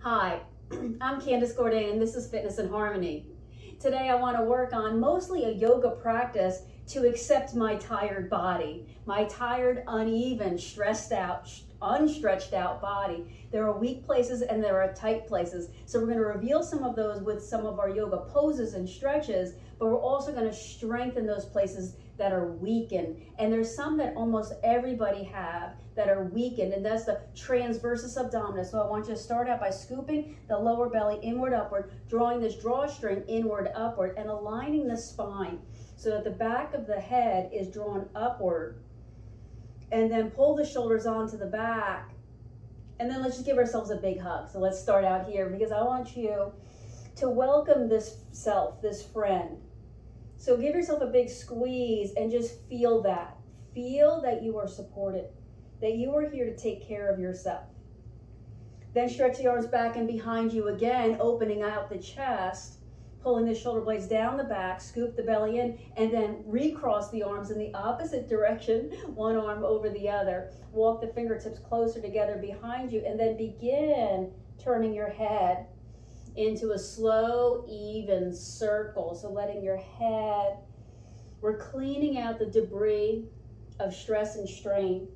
Hi, I'm Candace Gourdain and this is Fitness in Harmony. Today I want to work on mostly a yoga practice to accept my tired body, my tired, uneven, stressed out, unstretched out body. There are weak places and there are tight places. So we're going to reveal some of those with some of our yoga poses and stretches, but we're also going to strengthen those places that are weakened. And there's some that almost everybody have that are weakened, and that's the transversus abdominis. So I want you to start out by scooping the lower belly inward upward, drawing this drawstring inward upward, and aligning the spine so that the back of the head is drawn upward. And then pull the shoulders onto the back. And then let's just give ourselves a big hug. So let's start out here because I want you to welcome this self, this friend. So give yourself a big squeeze and just feel that. Feel that you are supported, that you are here to take care of yourself. Then stretch the arms back and behind you again, opening out the chest, pulling the shoulder blades down the back, scoop the belly in, and then recross the arms in the opposite direction, one arm over the other. Walk the fingertips closer together behind you, and then begin turning your head into a slow, even circle. So letting your head, we're cleaning out the debris of stress and strain.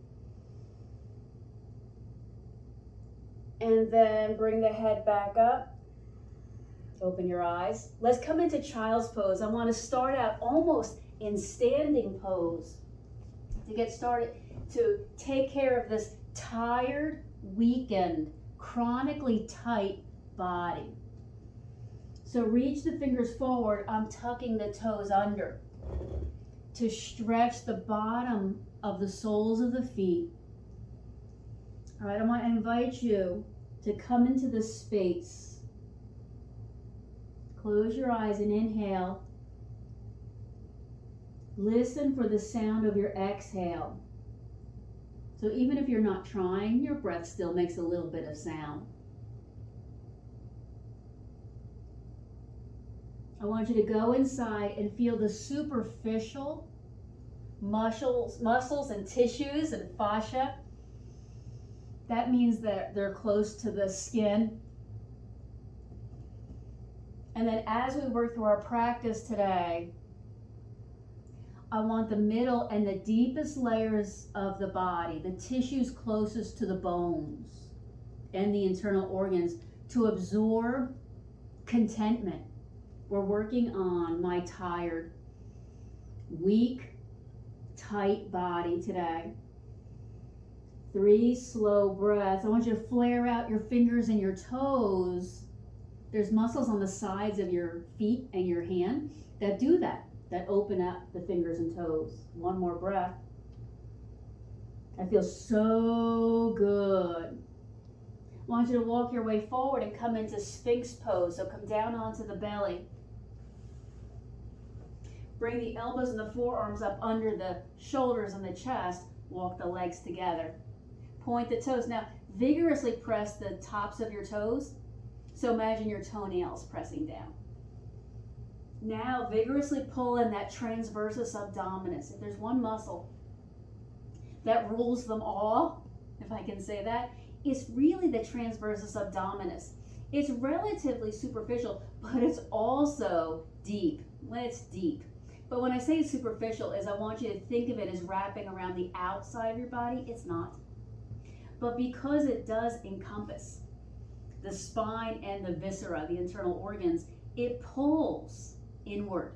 And then bring the head back up. Open your eyes. Let's come into child's pose. I want to start out almost in standing pose to get started, to take care of this tired, weakened, chronically tight body. So reach the fingers forward. I'm tucking the toes under to stretch the bottom of the soles of the feet. All right, I want to invite you to come into this space. Close your eyes and inhale. Listen for the sound of your exhale. So even if you're not trying, your breath still makes a little bit of sound. I want you to go inside and feel the superficial muscles and tissues and fascia. That means that they're close to the skin. And then as we work through our practice today, I want the middle and the deepest layers of the body, the tissues closest to the bones and the internal organs, to absorb contentment. We're working on my tired, weak, tight body today. 3 slow breaths. I want you to flare out your fingers and your toes. There's muscles on the sides of your feet and your hand that do that open up the fingers and toes. 1 more breath. That feels so good. I want you to walk your way forward and come into Sphinx pose. So come down onto the belly. Bring the elbows and the forearms up under the shoulders and the chest. Walk the legs together. Point the toes. Now, vigorously press the tops of your toes. So imagine your toenails pressing down. Now, vigorously pull in that transversus abdominis. If there's one muscle that rules them all, if I can say that, it's really the transversus abdominis. It's relatively superficial, but it's also deep. Well, it's deep. But when I say superficial, is I want you to think of it as wrapping around the outside of your body. It's not. But because it does encompass the spine and the viscera, the internal organs, it pulls inward,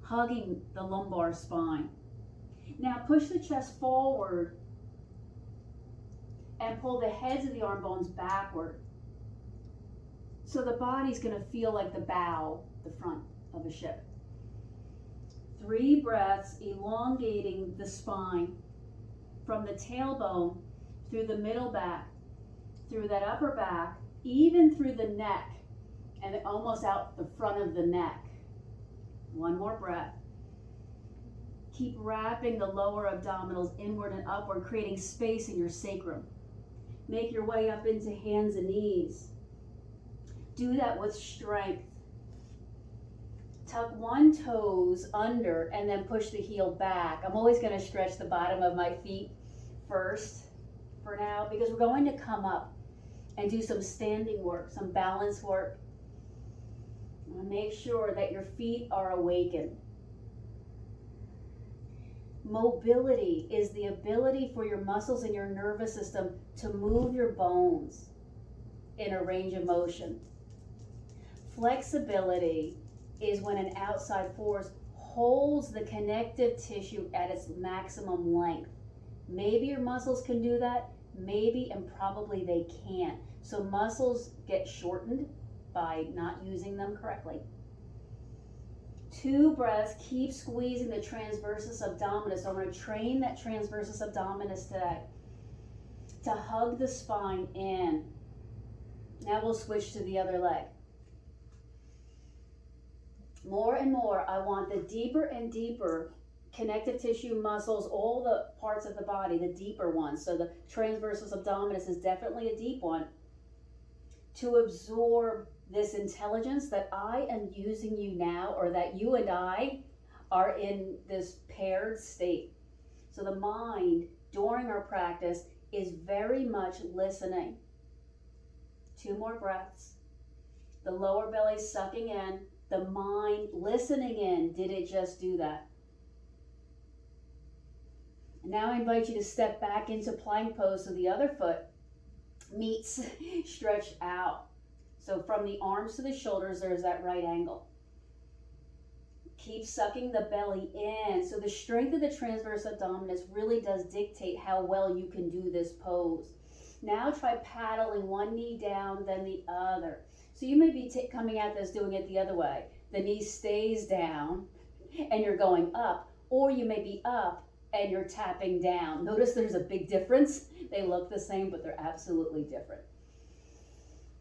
hugging the lumbar spine. Now push the chest forward and pull the heads of the arm bones backward. So the body's going to feel like the bow, the front of a ship. 3 breaths, elongating the spine from the tailbone through the middle back, through that upper back, even through the neck, and almost out the front of the neck. 1 more breath. Keep wrapping the lower abdominals inward and upward, creating space in your sacrum. Make your way up into hands and knees. Do that with strength. Tuck 1 toes under and then push the heel back. I'm always going to stretch the bottom of my feet first for now because we're going to come up and do some standing work, some balance work. Make sure that your feet are awakened. Mobility is the ability for your muscles and your nervous system to move your bones in a range of motion. Flexibility is when an outside force holds the connective tissue at its maximum length. Maybe your muscles can do that, maybe and probably they can't. So muscles get shortened by not using them correctly. 2 breaths, keep squeezing the transversus abdominis. So I'm going to train that transversus abdominis today to hug the spine in. Now we'll switch to the other leg. More and more, I want the deeper and deeper connective tissue, muscles, all the parts of the body, the deeper ones. So the transversus abdominis is definitely a deep one, to absorb this intelligence that I am using you now, or that you and I are in this paired state. So the mind during our practice is very much listening. 2 more breaths. The lower belly sucking in, the mind listening in. Did it just do that? And now I invite you to step back into plank pose so the other foot meets stretched out. So from the arms to the shoulders, there's that right angle. Keep sucking the belly in. So the strength of the transverse abdominis really does dictate how well you can do this pose. Now try paddling one knee down, then the other. So you may be coming at this, doing it the other way. The knee stays down and you're going up, or you may be up and you're tapping down. Notice there's a big difference. They look the same, but they're absolutely different.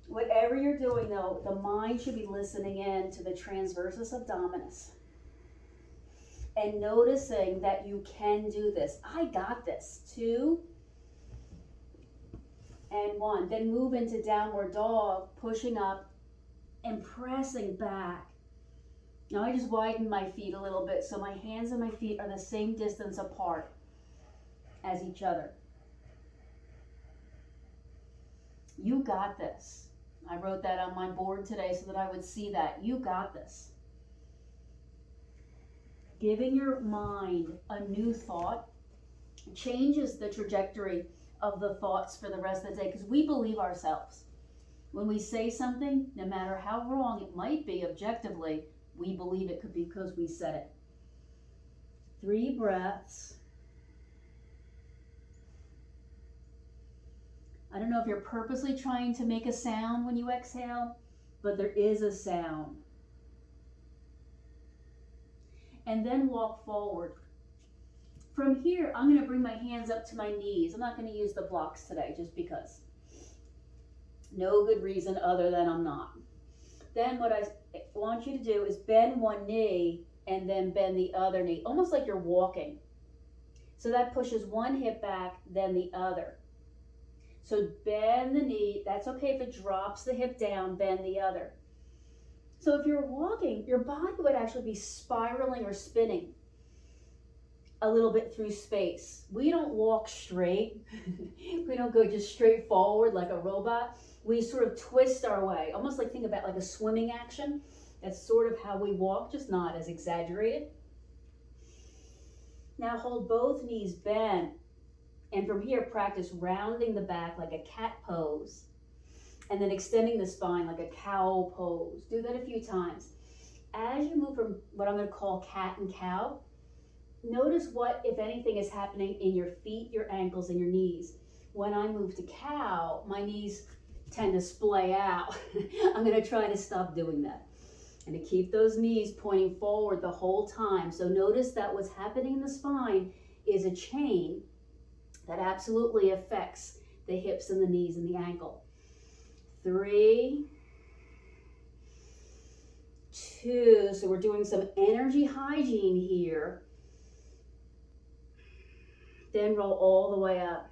Whatever you're doing though, the mind should be listening in to the transversus abdominis and noticing that you can do this. I got this. 2 and 1. Then move into downward dog, pushing up and pressing back. Now I just widen my feet a little bit so my hands and my feet are the same distance apart as each other. You got this. I wrote that on my board today so that I would see that. You got this. Giving your mind a new thought changes the trajectory of the thoughts for the rest of the day, because we believe ourselves. When we say something, no matter how wrong it might be objectively, we believe it could be because we said it. 3 breaths. I don't know if you're purposely trying to make a sound when you exhale, but there is a sound. And then walk forward. From here, I'm going to bring my hands up to my knees. I'm not going to use the blocks today just because. No good reason other than I'm not. Then what I want you to do is bend one knee and then bend the other knee, almost like you're walking. So that pushes one hip back, then the other. So bend the knee. That's okay if it drops the hip down, bend the other. So if you're walking, your body would actually be spiraling or spinning a little bit through space. We don't walk straight. We don't go just straight forward like a robot. We sort of twist our way, almost like, think about like a swimming action. That's sort of how we walk, just not as exaggerated. Now hold both knees bent. And from here, practice rounding the back like a cat pose. And then extending the spine like a cow pose. Do that a few times. As you move from what I'm going to call cat and cow, notice what, if anything, is happening in your feet, your ankles, and your knees. When I move to cow, my knees tend to splay out. I'm going to try to stop doing that. And to keep those knees pointing forward the whole time. So notice that what's happening in the spine is a chain that absolutely affects the hips and the knees and the ankle. 3, 2, so we're doing some energy hygiene here. Then roll all the way up.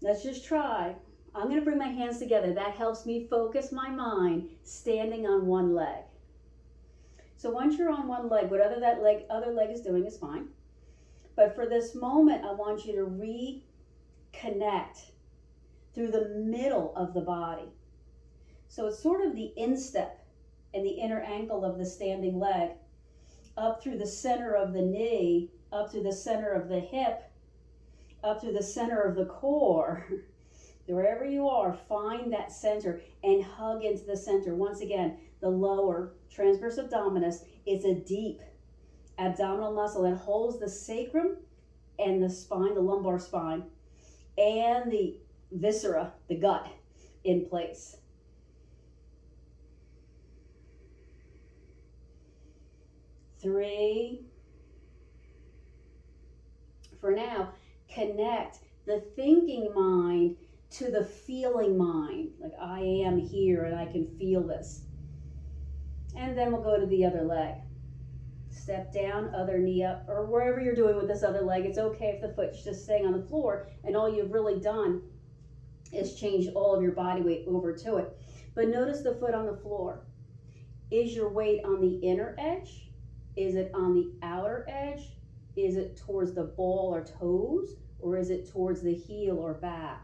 Let's just try. I'm going to bring my hands together. That helps me focus my mind standing on one leg. So once you're on one leg, whatever that other leg is doing is fine. But for this moment, I want you to connect through the middle of the body. So it's sort of the instep and the inner ankle of the standing leg, up through the center of the knee, up through the center of the hip, up through the center of the core. Wherever you are, find that center and hug into the center. Once again, the lower transverse abdominis is a deep abdominal muscle that holds the sacrum and the spine, the lumbar spine, and the viscera, the gut, in place. Three. For now, connect the thinking mind to the feeling mind. Like, I am here and I can feel this. And then we'll go to the other leg. Step down, other knee up, or wherever you're doing with this other leg. It's okay if the foot's just staying on the floor and all you've really done is change all of your body weight over to it. But notice the foot on the floor. Is your weight on the inner edge? Is it on the outer edge? Is it towards the ball or toes? Or is it towards the heel or back?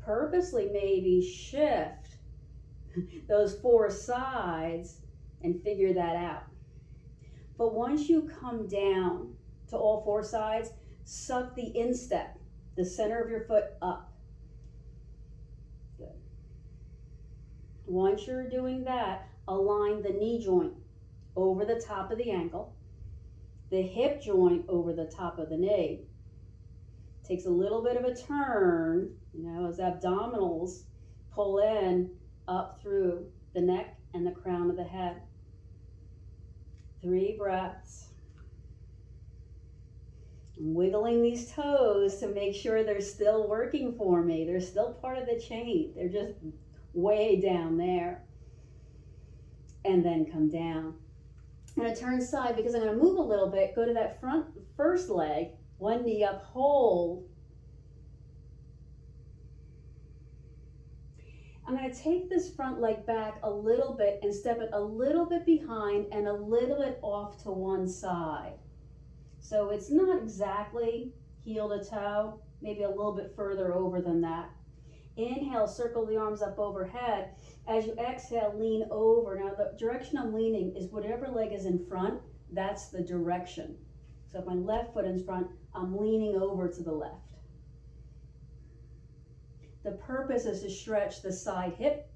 Purposely maybe shift those four sides and figure that out. But once you come down to all four sides, suck the instep, the center of your foot, up. Good. Once you're doing that, align the knee joint over the top of the ankle, the hip joint over the top of the knee. Takes a little bit of a turn, as abdominals pull in up through the neck and the crown of the head. 3 breaths. I'm wiggling these toes to make sure they're still working for me. They're still part of the chain. They're just way down there. And then come down. I'm going to turn side because I'm going to move a little bit. Go to that first leg. One knee up, hold. I'm going to take this front leg back a little bit and step it a little bit behind and a little bit off to one side. So it's not exactly heel to toe, maybe a little bit further over than that. Inhale, circle the arms up overhead. As you exhale, lean over. Now the direction I'm leaning is whatever leg is in front, that's the direction. So if my left foot is in front, I'm leaning over to the left. The purpose is to stretch the side hip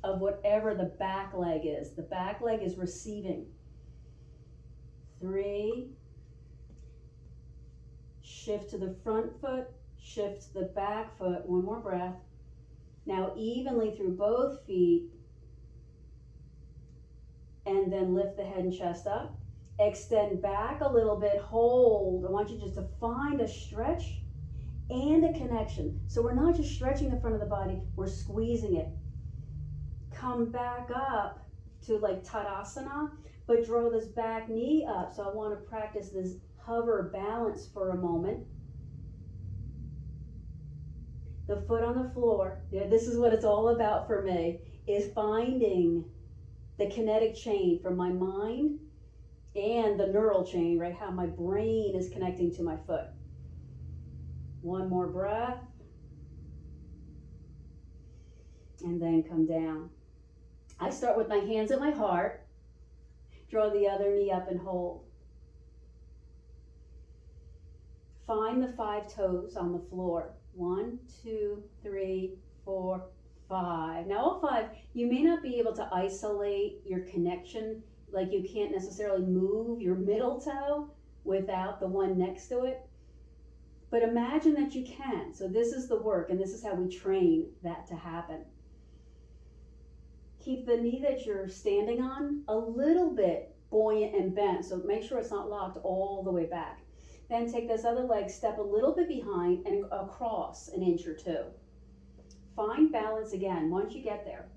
of whatever the back leg is. The back leg is receiving. 3. Shift to the front foot, shift to the back foot. One more breath. Now evenly through both feet. And then lift the head and chest up. Extend back a little bit, hold. I want you just to find a stretch and a connection. So we're not just stretching the front of the body, we're squeezing it. Come back up to like Tadasana, but draw this back knee up. So I want to practice this hover balance for a moment. The foot on the floor, this is what it's all about for me, is finding the kinetic chain from my mind and the neural chain, right? How my brain is connecting to my foot. One more breath. And then come down. I start with my hands at my heart. Draw the other knee up and hold. Find the 5 toes on the floor. 1, 2, 3, 4, 5. Now all 5, you may not be able to isolate your connection, like you can't necessarily move your middle toe without the one next to it. But imagine that you can. So this is the work, and this is how we train that to happen. Keep the knee that you're standing on a little bit buoyant and bent. So make sure it's not locked all the way back. Then take this other leg, step a little bit behind and across 1 inch or 2. Find balance again once you get there.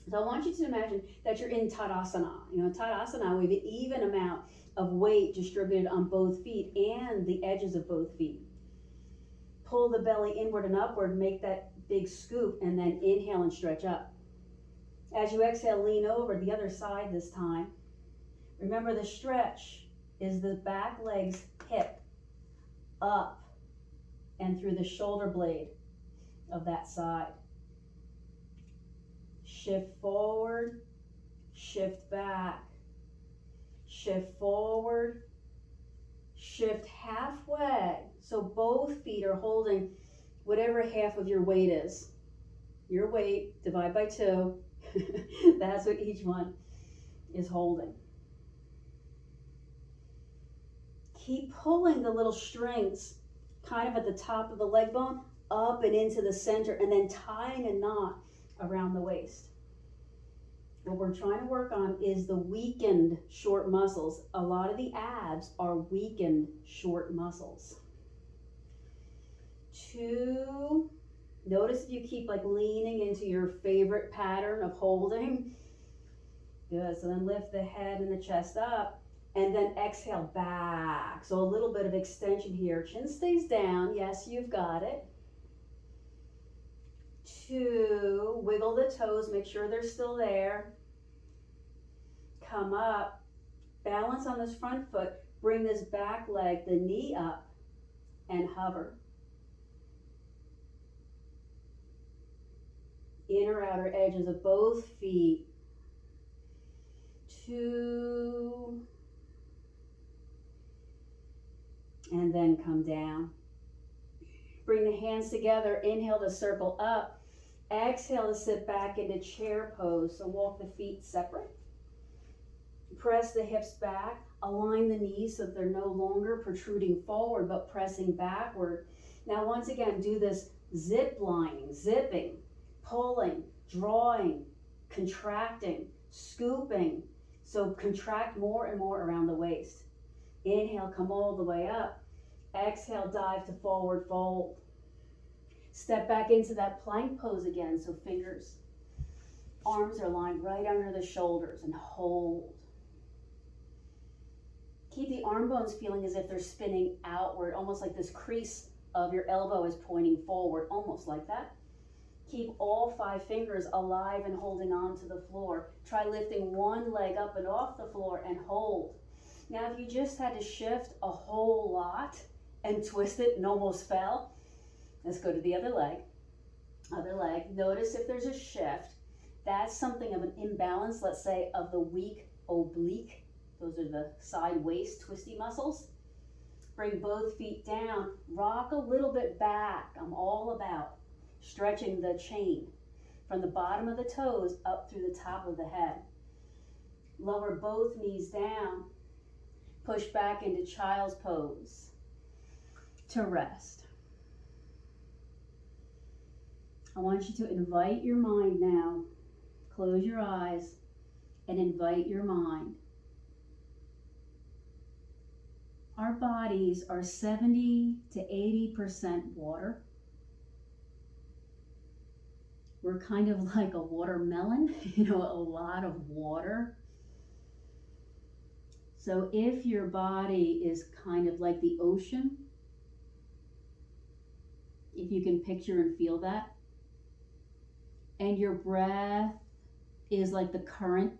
So I want you to imagine that you're in Tadasana. Tadasana, we have an even amount of weight distributed on both feet and the edges of both feet. Pull the belly inward and upward, make that big scoop, and then inhale and stretch up. As you exhale, lean over the other side this time. Remember, the stretch is the back leg's hip up and through the shoulder blade of that side. Shift forward, shift back, shift forward, shift halfway. So both feet are holding whatever half of your weight is. Your weight, divide by 2. That's what each one is holding. Keep pulling the little strings kind of at the top of the leg bone up and into the center, and then tying a knot around the waist. What we're trying to work on is the weakened short muscles. A lot of the abs are weakened short muscles. 2. Notice if you keep like leaning into your favorite pattern of holding. Good. So then lift the head and the chest up, and then exhale back. So a little bit of extension here. Chin stays down. Yes, you've got it. 2. Wiggle the toes. Make sure they're still there. Come up. Balance on this front foot. Bring this back leg, the knee up, and hover. Inner outer edges of both feet. 2. And then come down. Bring the hands together. Inhale to circle up. Exhale to sit back into chair pose. So walk the feet separate. Press the hips back. Align the knees so that they're no longer protruding forward but pressing backward. Now once again, do this zip lining, zipping, pulling, drawing, contracting, scooping. So contract more and more around the waist. Inhale, come all the way up. Exhale, dive to forward fold. Step back into that plank pose again. So fingers, arms are lined right under the shoulders, and hold. Keep the arm bones feeling as if they're spinning outward, almost like this crease of your elbow is pointing forward, almost like that. Keep all 5 fingers alive and holding on to the floor. Try lifting one leg up and off the floor and hold. Now, if you just had to shift a whole lot and twist it and almost fell, let's go to the other leg. Other leg. Notice if there's a shift. That's something of an imbalance, let's say, of the weak oblique. Those are the side waist twisty muscles. Bring both feet down. Rock a little bit back. I'm all about stretching the chain from the bottom of the toes up through the top of the head. Lower both knees down. Push back into child's pose to rest. I want you to invite your mind now. Close your eyes and invite your mind. Our bodies are 70 to 80% water. We're kind of like a watermelon, a lot of water. So if your body is kind of like the ocean, if you can picture and feel that, and your breath is like the current,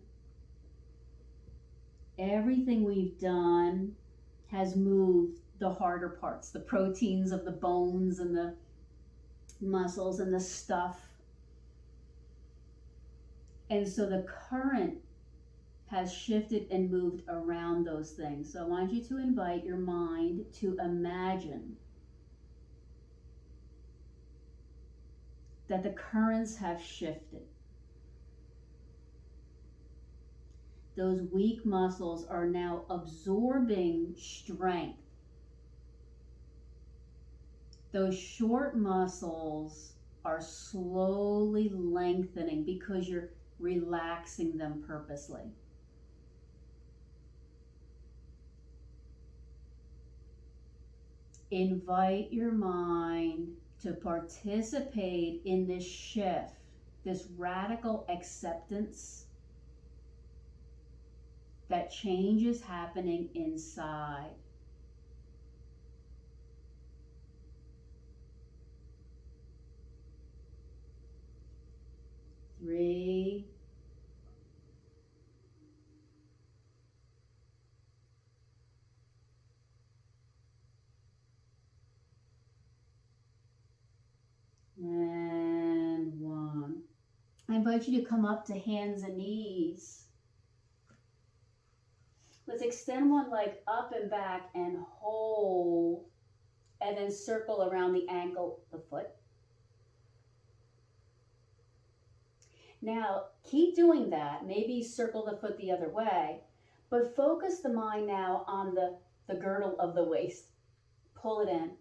everything we've done has moved the harder parts, the proteins of the bones and the muscles and the stuff. And so the current has shifted and moved around those things. So I want you to invite your mind to imagine that the currents have shifted. Those weak muscles are now absorbing strength. Those short muscles are slowly lengthening because you're relaxing them purposely. Invite your mind to participate in this shift, this radical acceptance that change is happening inside. Three, invite you to come up to hands and knees. Let's extend one leg up and back and hold, and then circle around the ankle, the foot. Now, keep doing that. Maybe circle the foot the other way, but focus the mind now on the girdle of the waist. Pull it in.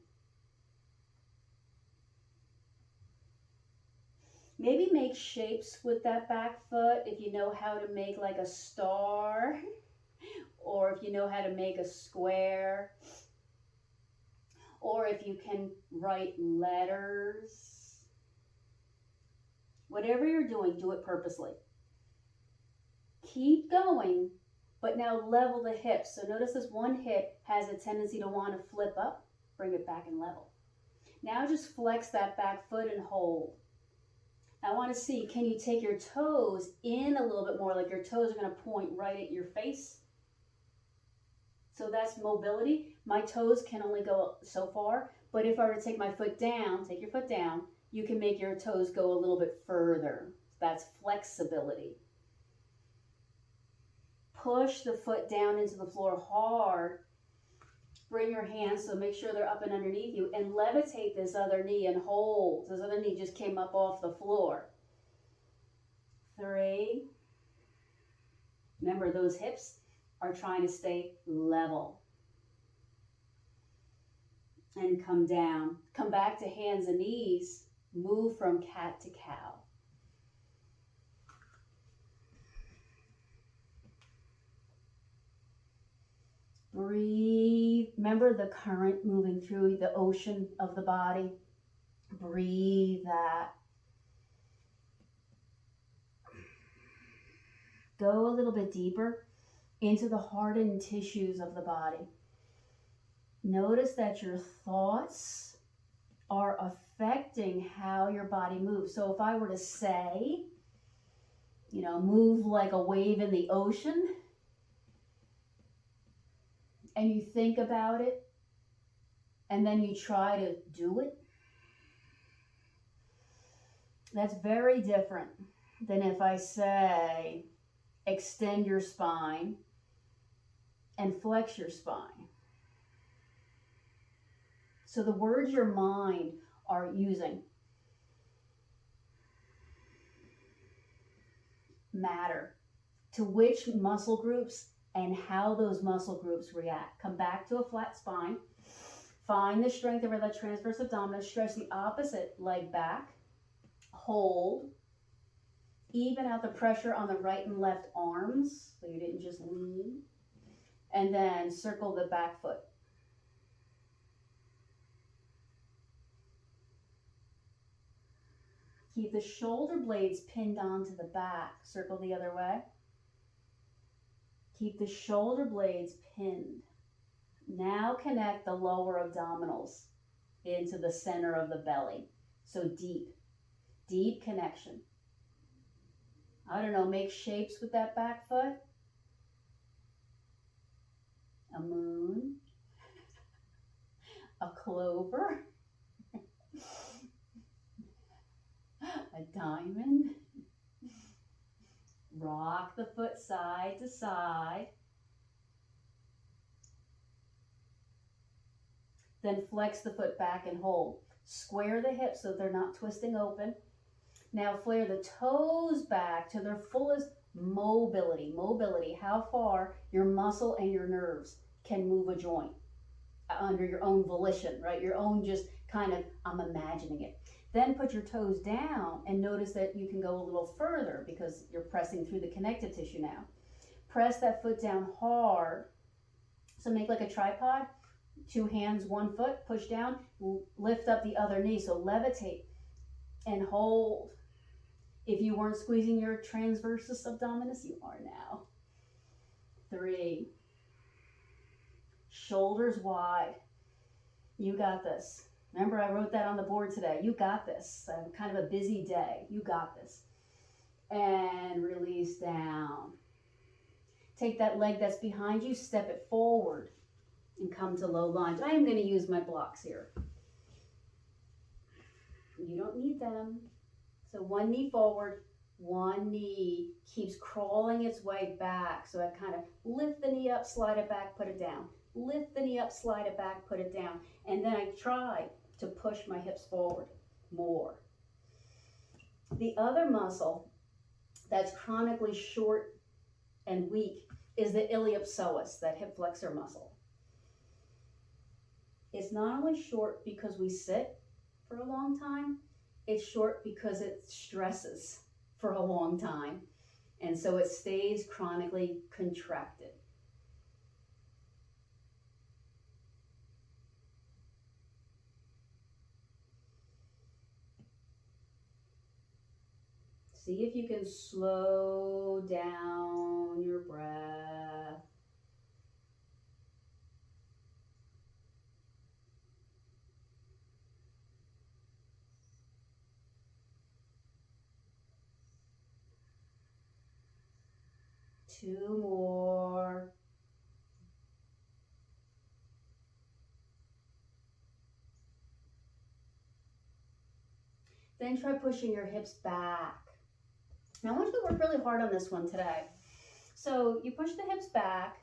Maybe make shapes with that back foot if you know how to make like a star, or if you know how to make a square, or if you can write letters. Whatever you're doing, do it purposely. Keep going, but now level the hips. So notice this one hip has a tendency to want to flip up. Bring it back and level. Now just flex that back foot and hold. I want to see, can you take your toes in a little bit more, like your toes are going to point right at your face? So that's mobility. My toes can only go so far, but if I were to take my foot down, take your foot down, you can make your toes go a little bit further. That's flexibility. Push the foot down into the floor hard. Bring your hands, so make sure they're up and underneath you, and levitate this other knee and hold. This other knee just came up off the floor. 3. Remember, those hips are trying to stay level. And come down. Come back to hands and knees. Move from cat to cow. Breathe. Remember the current moving through the ocean of the body. Breathe that. Go a little bit deeper into the hardened tissues of the body. Notice that your thoughts are affecting how your body moves. So if I were to say, move like a wave in the ocean, and you think about it, and then you try to do it, that's very different than if I say, extend your spine and flex your spine. So the words your mind are using matter to which muscle groups and how those muscle groups react. Come back to a flat spine. Find the strength over the transverse abdominis. Stretch the opposite leg back. Hold. Even out the pressure on the right and left arms, so you didn't just lean. And then circle the back foot. Keep the shoulder blades pinned onto the back. Circle the other way. Keep the shoulder blades pinned. Now connect the lower abdominals into the center of the belly. So deep connection. I don't know, make shapes with that back foot. A moon. A clover. A diamond. Rock the foot side to side. Then flex the foot back and hold. Square the hips so they're not twisting open. Now flare the toes back to their fullest mobility. Mobility, how far your muscle and your nerves can move a joint under your own volition, right? Your own just kind of, I'm imagining it. Then put your toes down and notice that you can go a little further because you're pressing through the connective tissue now. Press that foot down hard. So make like a tripod, 2 hands, 1 foot, push down, lift up the other knee. So levitate and hold. If you weren't squeezing your transversus abdominis, you are now. 3. Shoulders wide. You got this. Remember, I wrote that on the board today. You got this. I'm kind of a busy day. You got this. And release down. Take that leg that's behind you, step it forward, and come to low lunge. I am going to use my blocks here. You don't need them. So 1 knee forward, One knee keeps crawling its way back. So I kind of lift the knee up, slide it back, put it down. Lift the knee up, slide it back, put it down. And then I try to push my hips forward more. The other muscle that's chronically short and weak is the iliopsoas, that hip flexor muscle. It's not only short because we sit for a long time, it's short because it stresses for a long time. And so it stays chronically contracted. See if you can slow down your breath. Two more. Then try pushing your hips back. Now I want you to work really hard on this one today. So you push the hips back,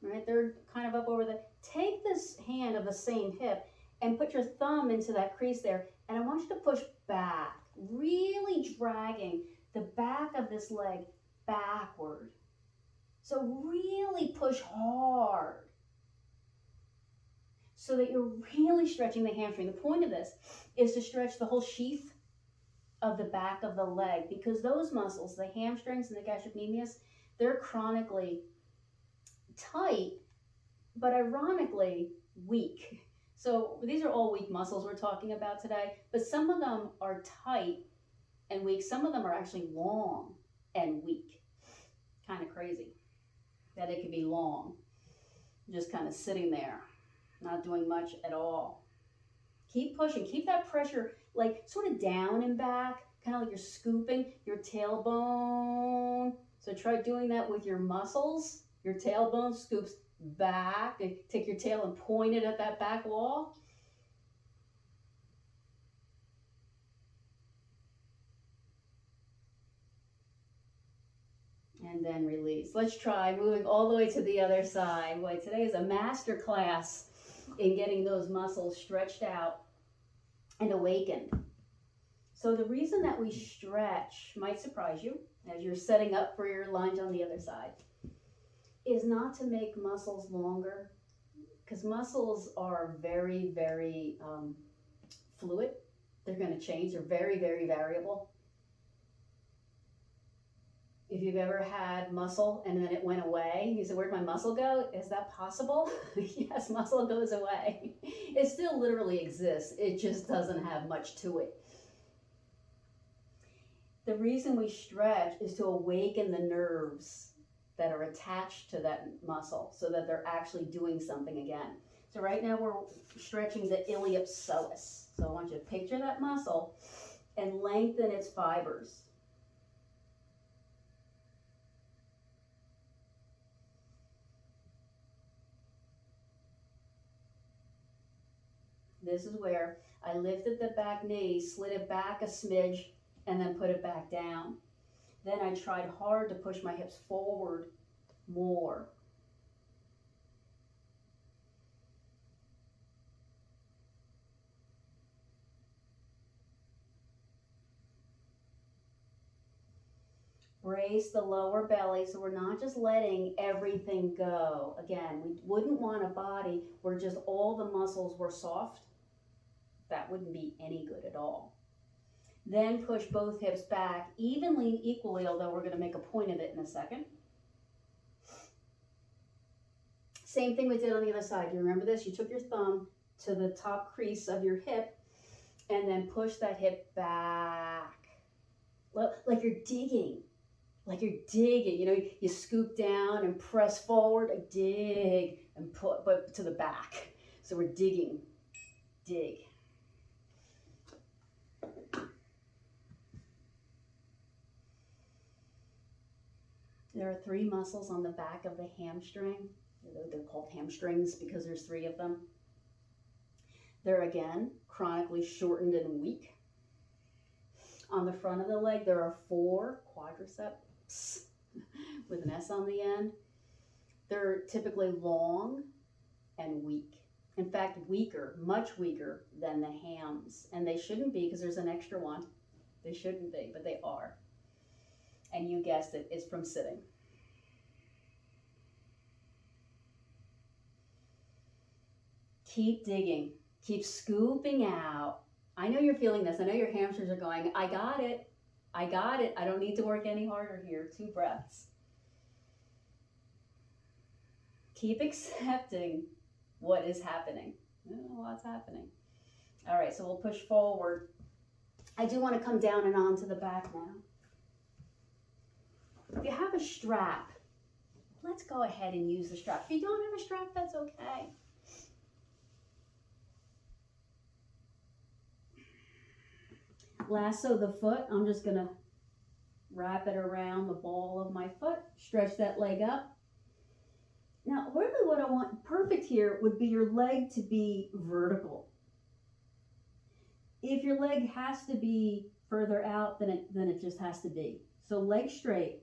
right? They're kind of up over the, take this hand of the same hip and put your thumb into that crease there. And I want you to push back, really dragging the back of this leg backward. So really push hard so that you're really stretching the hamstring. The point of this is to stretch the whole sheath of the back of the leg, because those muscles, the hamstrings and the gastrocnemius, they're chronically tight, but ironically weak. So these are all weak muscles we're talking about today, but some of them are tight and weak. Some of them are actually long and weak. Kind of crazy that it can be long, just kind of sitting there, not doing much at all. Keep pushing, keep that pressure like sort of down and back, kind of like you're scooping your tailbone. So try doing that with your muscles. Your tailbone scoops back, and take your tail and point it at that back wall. And then release. Let's try moving all the way to the other side. Boy, today is a master class in getting those muscles stretched out and awakened. So the reason that we stretch might surprise you as you're setting up for your lunge on the other side is not to make muscles longer, because muscles are very, very fluid. They're going to change. They're very, very variable. If you've ever had muscle and then it went away, you say, where'd my muscle go? Is that possible? Yes, muscle goes away. It still literally exists. It just doesn't have much to it. The reason we stretch is to awaken the nerves that are attached to that muscle so that they're actually doing something again. So right now we're stretching the iliopsoas. So I want you to picture that muscle and lengthen its fibers. This is where I lifted the back knee, slid it back a smidge, and then put it back down. Then I tried hard to push my hips forward more. Brace the lower belly so we're not just letting everything go. Again, we wouldn't want a body where just all the muscles were soft. That wouldn't be any good at all. Then push both hips back evenly, equally, although we're going to make a point of it in a second. Same thing we did on the other side. You remember this? You took your thumb to the top crease of your hip and then push that hip back. Like you're digging. Like you're digging. You know, you scoop down and press forward, dig, and put but to the back. So we're digging. Dig. There are 3 muscles on the back of the hamstring. They're called hamstrings because there's 3 of them. They're, again, chronically shortened and weak. On the front of the leg, there are 4 quadriceps with an S on the end. They're typically long and weak. In fact, weaker, much weaker than the hams. And they shouldn't be because there's an extra one. They shouldn't be, but they are. And you guessed it, it's from sitting. Keep digging. Keep scooping out. I know you're feeling this. I know your hamstrings are going, I got it. I got it. I don't need to work any harder here. 2 breaths. Keep accepting what is happening. I don't know what's happening. All right, so we'll push forward. I do want to come down and onto the back now. If you have a strap, let's go ahead and use the strap. If you don't have a strap, that's okay. Lasso the foot. I'm just going to wrap it around the ball of my foot. Stretch that leg up. Now, really what I want perfect here would be your leg to be vertical. If your leg has to be further out, then it just has to be. So leg straight.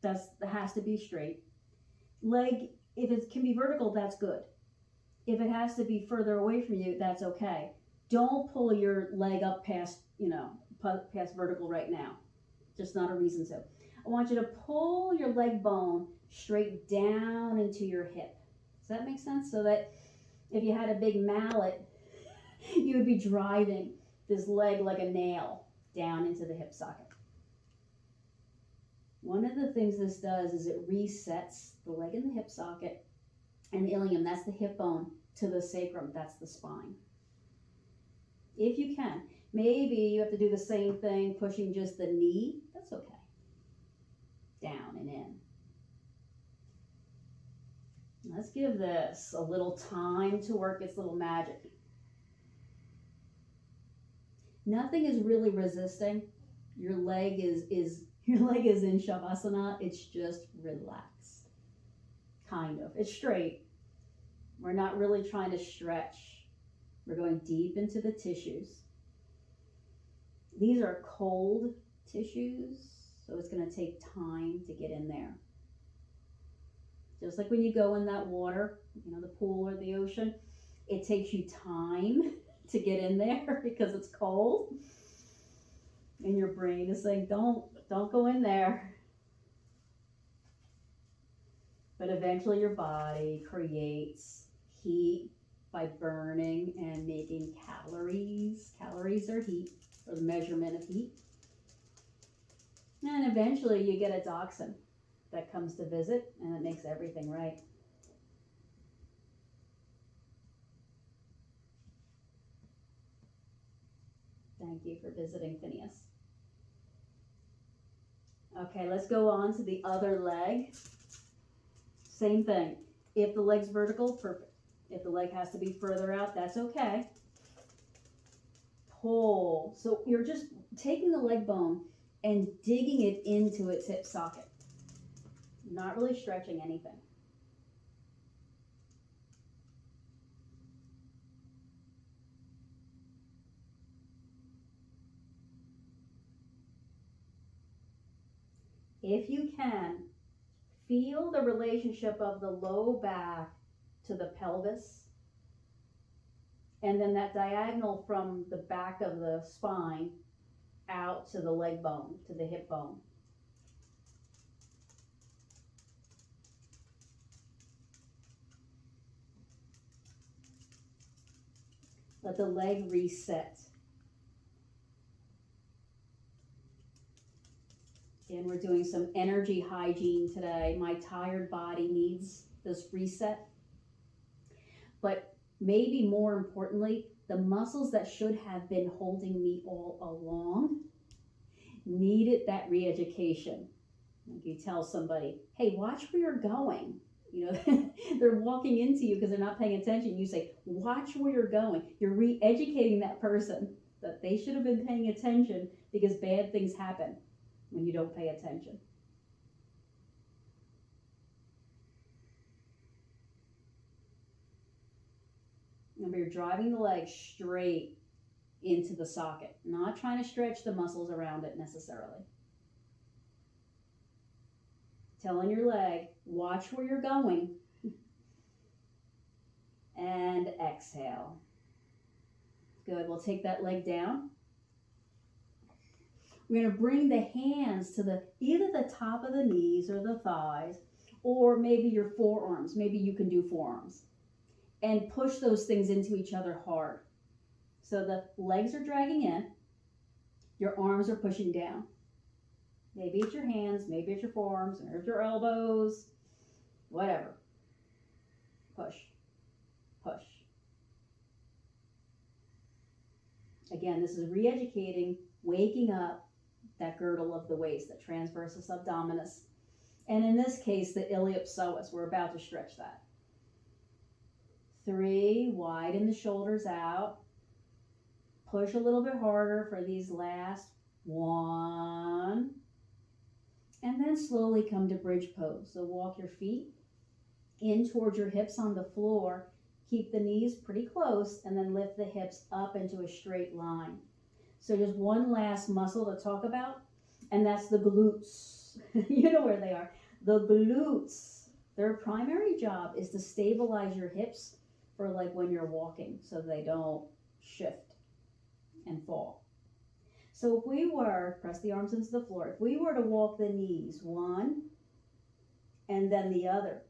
That has to be straight. Leg, if it can be vertical, that's good. If it has to be further away from you, that's okay. Don't pull your leg up past vertical right now. Just not a reason to. I want you to pull your leg bone straight down into your hip. Does that make sense? So that if you had a big mallet, you would be driving this leg like a nail down into the hip socket. One of the things this does is it resets the leg in the hip socket and the ilium, that's the hip bone, to the sacrum, that's the spine. If you can. Maybe you have to do the same thing, pushing just the knee. That's okay. Down and in. Let's give this a little time to work its little magic. Nothing is really resisting. Your leg is in Shavasana. It's just relaxed. Kind of. It's straight. We're not really trying to stretch. We're going deep into the tissues. These are cold tissues, so it's going to take time to get in there. Just like when you go in that water, the pool or the ocean, it takes you time to get in there because it's cold. And your brain is saying, don't go in there. But eventually your body creates heat by burning and making calories. Calories are heat, or the measurement of heat. And eventually you get a dachshund that comes to visit, and it makes everything right. Thank you for visiting, Phineas. Okay, let's go on to the other leg. Same thing. If the leg's vertical, perfect. If the leg has to be further out, that's okay. Pull. So you're just taking the leg bone and digging it into its hip socket. Not really stretching anything. If you can, feel the relationship of the low back to the pelvis, and then that diagonal from the back of the spine out to the leg bone, to the hip bone. Let the leg reset. And we're doing some energy hygiene today. My tired body needs this reset. But maybe more importantly, the muscles that should have been holding me all along needed that re-education. Like you tell somebody, hey, watch where you're going. They're walking into you because they're not paying attention. You say, watch where you're going. You're re-educating that person that they should have been paying attention because bad things happen when you don't pay attention. Remember, you're driving the leg straight into the socket, not trying to stretch the muscles around it necessarily. Telling your leg, watch where you're going. And exhale. Good. We'll take that leg down. We're going to bring the hands to either the top of the knees or the thighs, or maybe your forearms. Maybe you can do forearms. And push those things into each other hard. So the legs are dragging in, your arms are pushing down. Maybe it's your hands, maybe it's your forearms, or it's your elbows, whatever. Push, push. Again, this is re-educating, waking up that girdle of the waist, the transversus abdominis. And in this case, the iliopsoas. We're about to stretch that. 3, widen the shoulders out. Push a little bit harder for these last 1. And then slowly come to bridge pose. So walk your feet in towards your hips on the floor. Keep the knees pretty close and then lift the hips up into a straight line. So just one last muscle to talk about, and that's the glutes. You know where they are. The glutes, their primary job is to stabilize your hips for like when you're walking so they don't shift and fall. So if we were, press the arms into the floor, if we were to walk the knees, 1, and then the other,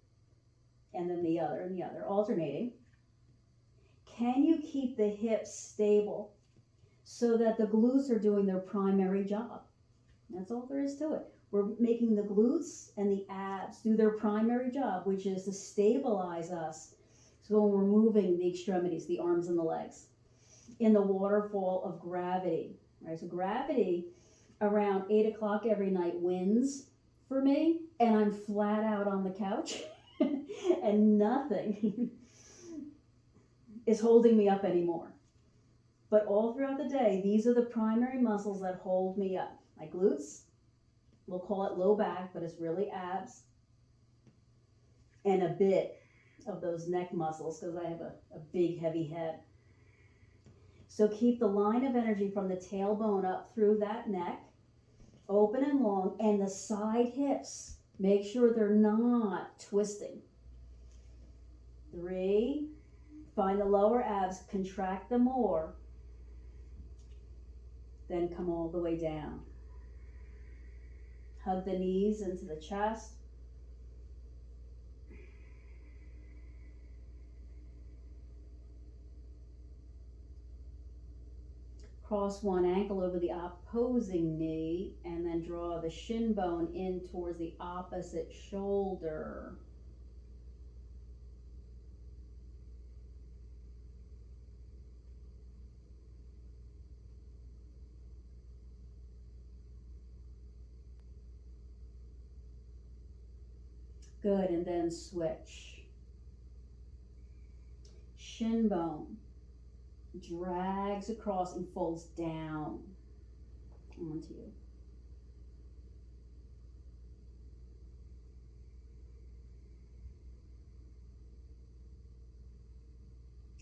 and then the other, and the other, alternating, can you keep the hips stable so that the glutes are doing their primary job? That's all there is to it. We're making the glutes and the abs do their primary job, which is to stabilize us. So when we're moving the extremities, the arms and the legs, in the waterfall of gravity, right? So gravity around 8 o'clock every night wins for me, and I'm flat out on the couch and nothing is holding me up anymore. But all throughout the day, these are the primary muscles that hold me up. My glutes, we'll call it low back, but it's really abs, and a bit of those neck muscles because I have a big, heavy head. So keep the line of energy from the tailbone up through that neck, open and long, and the side hips. Make sure they're not twisting. 3, find the lower abs, contract them more, then come all the way down. Hug the knees into the chest. Cross one ankle over the opposing knee and then draw the shin bone in towards the opposite shoulder. Good, and then switch. Shin bone drags across and folds down onto you.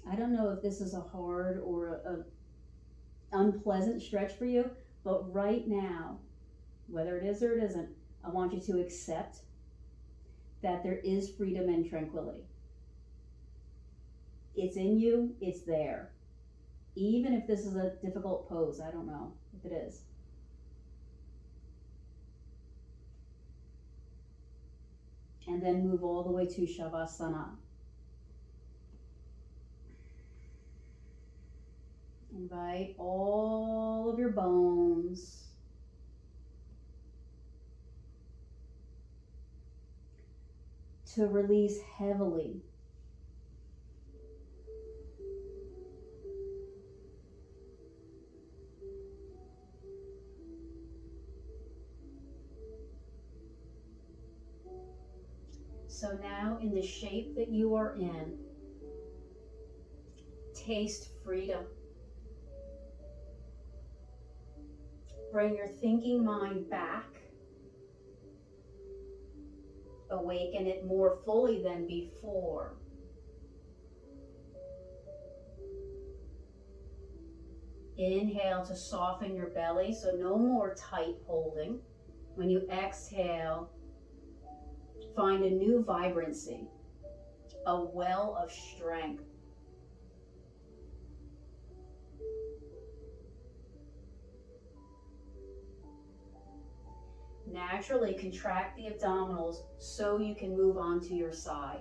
I don't know if this is a hard or a unpleasant stretch for you, but right now, whether it is or it isn't, I want you to accept that there is freedom and tranquility. It's in you, it's there. Even if this is a difficult pose, I don't know if it is. And then move all the way to Shavasana. Invite all of your bones to release heavily. So now in the shape that you are in, taste freedom. Bring your thinking mind back. Awaken it more fully than before. Inhale to soften your belly, so no more tight holding. When you exhale, find a new vibrancy, a well of strength. Naturally contract the abdominals so you can move on to your side.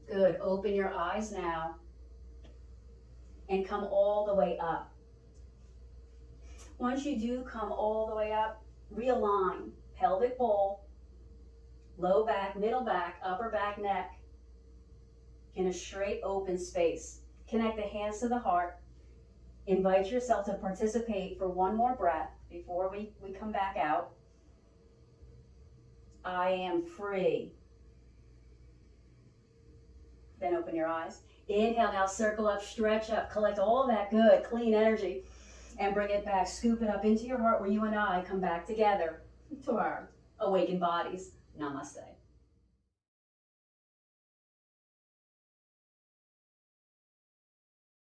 Good. Open your eyes now and come all the way up. Once you do come all the way up, realign pelvic bowl, low back, middle back, upper back, neck in a straight open space. Connect the hands to the heart. Invite yourself to participate for one more breath before we come back out. I am free. Then open your eyes. Inhale, now circle up, stretch up, collect all that good, clean energy and bring it back. Scoop it up into your heart where you and I come back together to our awakened bodies. Namaste.